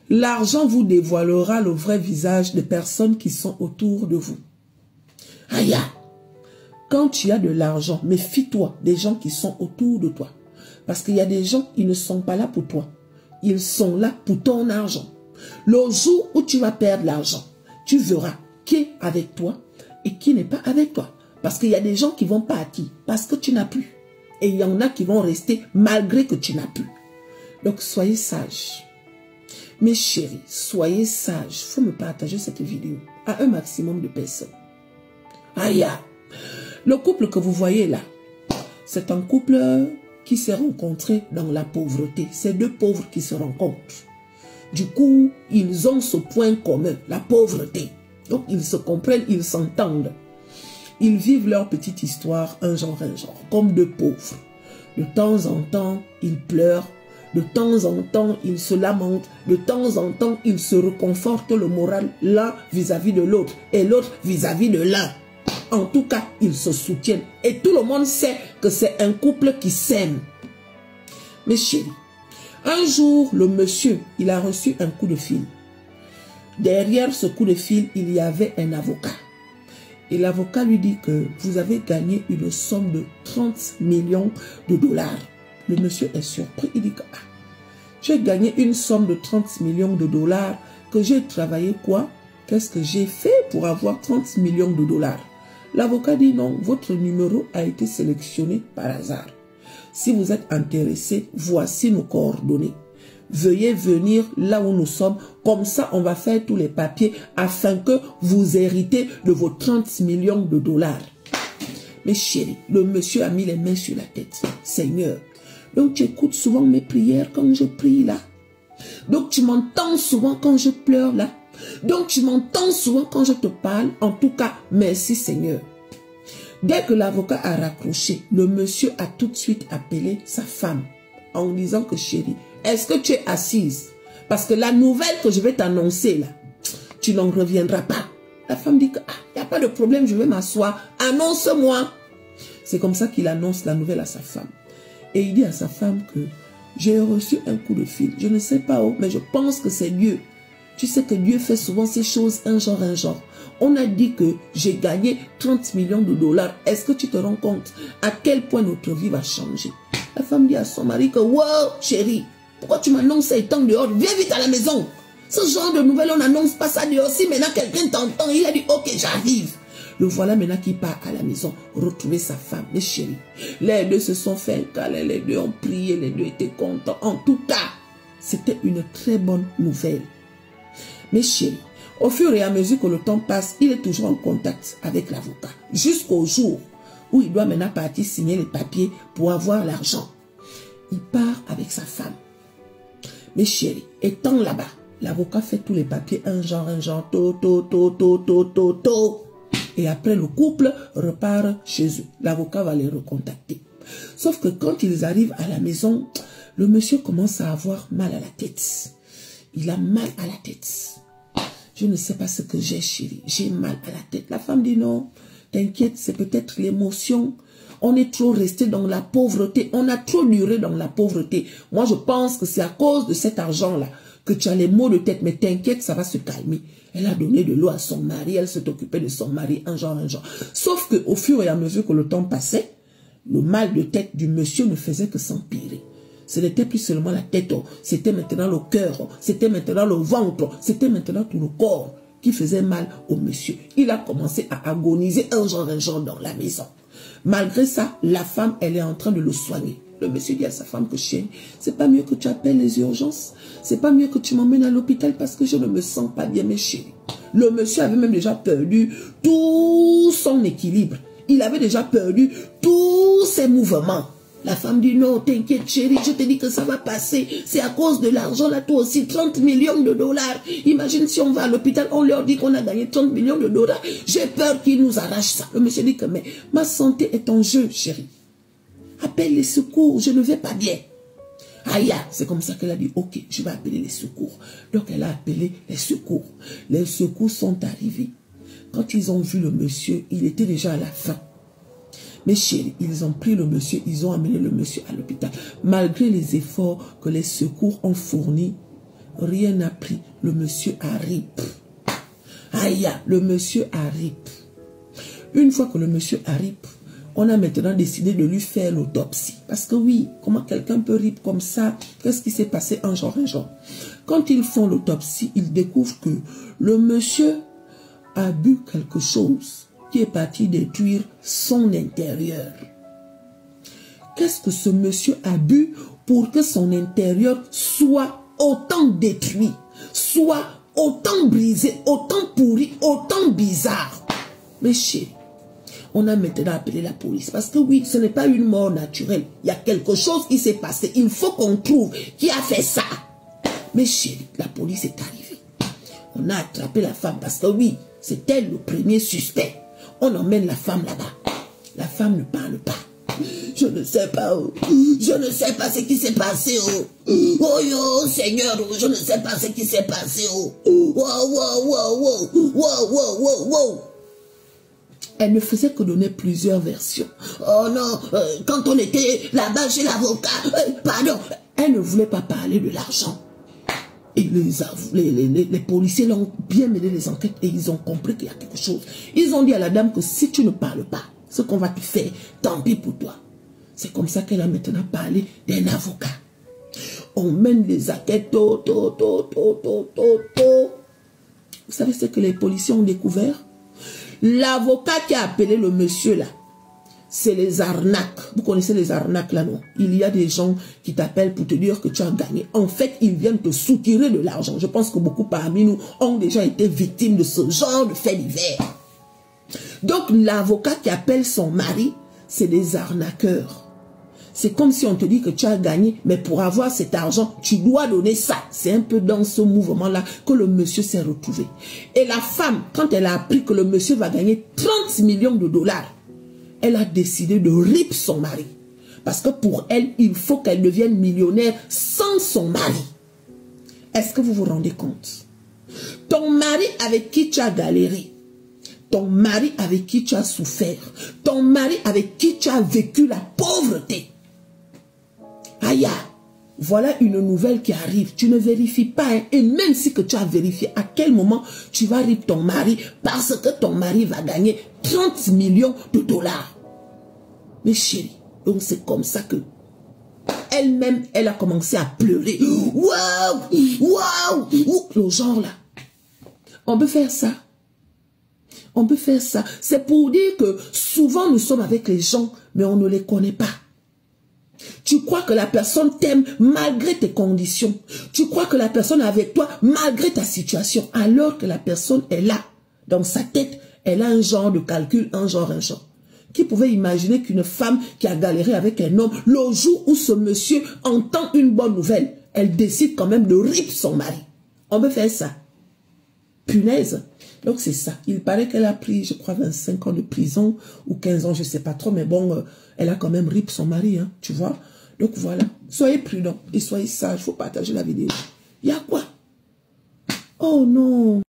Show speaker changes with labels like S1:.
S1: L'argent vous dévoilera le vrai visage des personnes qui sont autour de vous. Aïe! Quand tu as de l'argent, méfie-toi des gens qui sont autour de toi. Parce qu'il y a des gens, ils ne sont pas là pour toi. Ils sont là pour ton argent. Le jour où tu vas perdre l'argent, tu verras qui est avec toi et qui n'est pas avec toi. Parce qu'il y a des gens qui vont partir parce que tu n'as plus. Et il y en a qui vont rester malgré que tu n'as plus. Donc soyez sages. Mes chéris, soyez sages. Il faut me partager cette vidéo à un maximum de personnes. Aïe! Le couple que vous voyez là, c'est un couple qui s'est rencontré dans la pauvreté. C'est deux pauvres qui se rencontrent. Du coup, ils ont ce point commun, la pauvreté. Donc, ils se comprennent, ils s'entendent. Ils vivent leur petite histoire, un genre, comme deux pauvres. De temps en temps, ils pleurent. De temps en temps, ils se lamentent. De temps en temps, ils se reconfortent le moral l'un vis-à-vis de l'autre et l'autre vis-à-vis de l'un. En tout cas, ils se soutiennent. Et tout le monde sait que c'est un couple qui s'aime. Mes chéris, un jour, le monsieur, il a reçu un coup de fil. Derrière ce coup de fil, il y avait un avocat. Et l'avocat lui dit que vous avez gagné une somme de 30 millions de dollars. Le monsieur est surpris. Il dit que j'ai gagné une somme de 30 millions de dollars. Que j'ai travaillé quoi? Qu'est-ce que j'ai fait pour avoir 30 millions de dollars? L'avocat dit non, votre numéro a été sélectionné par hasard. Si vous êtes intéressé, voici nos coordonnées. Veuillez venir là où nous sommes, comme ça on va faire tous les papiers afin que vous héritez de vos 30 millions de dollars. Mes chéris, le monsieur a mis les mains sur la tête. Seigneur, donc tu écoutes souvent mes prières quand je prie là. Donc tu m'entends souvent quand je pleure là. Donc tu m'entends souvent quand je te parle. En tout cas, merci Seigneur. Dès que l'avocat a raccroché, le monsieur a tout de suite appelé sa femme en disant que chérie, est-ce que tu es assise? Parce que la nouvelle que je vais t'annoncer là, tu n'en reviendras pas. La femme dit que il n'y a pas de problème, je vais m'asseoir. Annonce-moi. C'est comme ça qu'il annonce la nouvelle à sa femme. Et il dit à sa femme que j'ai reçu un coup de fil. Je ne sais pas où, mais je pense que c'est Dieu. Tu sais que Dieu fait souvent ces choses un genre. On a dit que j'ai gagné 30 millions de dollars. Est-ce que tu te rends compte à quel point notre vie va changer? La femme dit à son mari que, wow, chérie, pourquoi tu m'annonces ça étant dehors? Viens vite à la maison. Ce genre de nouvelles, on n'annonce pas ça dehors. Si maintenant quelqu'un t'entend, il a dit, ok, j'arrive. Le voilà maintenant qui part à la maison, retrouver sa femme, les chéris. Les deux se sont fait un câlin, les deux ont prié, les deux étaient contents. En tout cas, c'était une très bonne nouvelle. Mes chéris, au fur et à mesure que le temps passe, il est toujours en contact avec l'avocat. Jusqu'au jour où il doit maintenant partir signer les papiers pour avoir l'argent. Il part avec sa femme. Mes chéris, étant là-bas, l'avocat fait tous les papiers, un genre, Et après, le couple repart chez eux. L'avocat va les recontacter. Sauf que quand ils arrivent à la maison, le monsieur commence à avoir mal à la tête. Il a mal à la tête. Je ne sais pas ce que j'ai, chérie. J'ai mal à la tête. La femme dit non, t'inquiète, c'est peut-être l'émotion. On est trop resté dans la pauvreté. On a trop duré dans la pauvreté. Moi, je pense que c'est à cause de cet argent-là que tu as les maux de tête. Mais t'inquiète, ça va se calmer. Elle a donné de l'eau à son mari. Elle s'est occupée de son mari, un genre. Sauf qu'au fur et à mesure que le temps passait, le mal de tête du monsieur ne faisait que s'empirer. Ce n'était plus seulement la tête, c'était maintenant le cœur, c'était maintenant le ventre, c'était maintenant tout le corps qui faisait mal au monsieur. Il a commencé à agoniser un genre dans la maison. Malgré ça, la femme, elle est en train de le soigner. Le monsieur dit à sa femme que chérie, c'est pas mieux que tu appelles les urgences, c'est pas mieux que tu m'emmènes à l'hôpital parce que je ne me sens pas bien, mes chéris. Le monsieur avait même déjà perdu tout son équilibre. Il avait déjà perdu tous ses mouvements. La femme dit non, t'inquiète chérie, je te dis que ça va passer. C'est à cause de l'argent là, toi aussi, 30 millions de dollars. Imagine si on va à l'hôpital, on leur dit qu'on a gagné 30 millions de dollars. J'ai peur qu'ils nous arrachent ça. Le monsieur dit que mais ma santé est en jeu, chérie. Appelle les secours, je ne vais pas bien. Aïe, c'est comme ça qu'elle a dit, ok, je vais appeler les secours. Donc elle a appelé les secours. Les secours sont arrivés. Quand ils ont vu le monsieur, il était déjà à la fin. Mais chérie, ils ont pris le monsieur, ils ont amené le monsieur à l'hôpital. Malgré les efforts que les secours ont fournis, rien n'a pris. Le monsieur arrive. Aïe, le monsieur arrive. Une fois que le monsieur arrive, on a maintenant décidé de lui faire l'autopsie. Parce que oui, comment quelqu'un peut rire comme ça? Qu'est-ce qui s'est passé un jour? Quand ils font l'autopsie, ils découvrent que le monsieur a bu quelque chose qui est parti détruire son intérieur. Qu'est-ce que ce monsieur a bu pour que son intérieur soit autant détruit, soit autant brisé, autant pourri, autant bizarre? Mais chérie, on a maintenant appelé la police. Parce que oui, ce n'est pas une mort naturelle. Il y a quelque chose qui s'est passé. Il faut qu'on trouve qui a fait ça. Mais chérie, la police est arrivée. On a attrapé la femme parce que oui, c'est elle le premier suspect. On emmène la femme là-bas. La femme ne parle pas. Je ne sais pas. Je ne sais pas ce qui s'est passé. Oh yo, Seigneur, je ne sais pas ce qui s'est passé. Wow. Elle ne faisait que donner plusieurs versions. Oh non, quand on était là-bas chez l'avocat, pardon, elle ne voulait pas parler de l'argent. Et les policiers l'ont bien mêlé les enquêtes et ils ont compris qu'il y a quelque chose. Ils ont dit à la dame que si tu ne parles pas, ce qu'on va te faire, tant pis pour toi. C'est comme ça qu'elle a maintenant parlé d'un avocat. On mène les enquêtes, Vous savez ce que les policiers ont découvert? L'avocat qui a appelé le monsieur là, c'est les arnaques. Vous connaissez les arnaques là, non? Il y a des gens qui t'appellent pour te dire que tu as gagné. En fait, ils viennent te soutirer de l'argent. Je pense que beaucoup parmi nous ont déjà été victimes de ce genre de faits divers. Donc, l'avocat qui appelle son mari, c'est des arnaqueurs. C'est comme si on te dit que tu as gagné, mais pour avoir cet argent, tu dois donner ça. C'est un peu dans ce mouvement-là que le monsieur s'est retrouvé. Et la femme, quand elle a appris que le monsieur va gagner 30 millions de dollars, elle a décidé de rip son mari. Parce que pour elle, il faut qu'elle devienne millionnaire sans son mari. Est-ce que vous vous rendez compte? Ton mari avec qui tu as galéré, ton mari avec qui tu as souffert, ton mari avec qui tu as vécu la pauvreté. Aïe, voilà une nouvelle qui arrive. Tu ne vérifies pas. Hein, et même si que tu as vérifié, à quel moment tu vas rip ton mari parce que ton mari va gagner 30 millions de dollars. Mais chérie, donc c'est comme ça que elle-même, elle a commencé à pleurer. Waouh, le genre là. On peut faire ça. On peut faire ça. C'est pour dire que souvent nous sommes avec les gens, mais on ne les connaît pas. Tu crois que la personne t'aime malgré tes conditions. Tu crois que la personne est avec toi malgré ta situation. Alors que la personne est là. Dans sa tête, elle a un genre de calcul, un genre. Qui pouvait imaginer qu'une femme qui a galéré avec un homme, le jour où ce monsieur entend une bonne nouvelle, elle décide quand même de rip son mari. On peut faire ça. Punaise. Donc c'est ça. Il paraît qu'elle a pris, je crois, 25 ans de prison ou 15 ans, je ne sais pas trop, mais bon, elle a quand même rip son mari, hein, tu vois. Donc voilà. Soyez prudents et soyez sages. Il faut partager la vidéo. Il y a quoi? Oh non.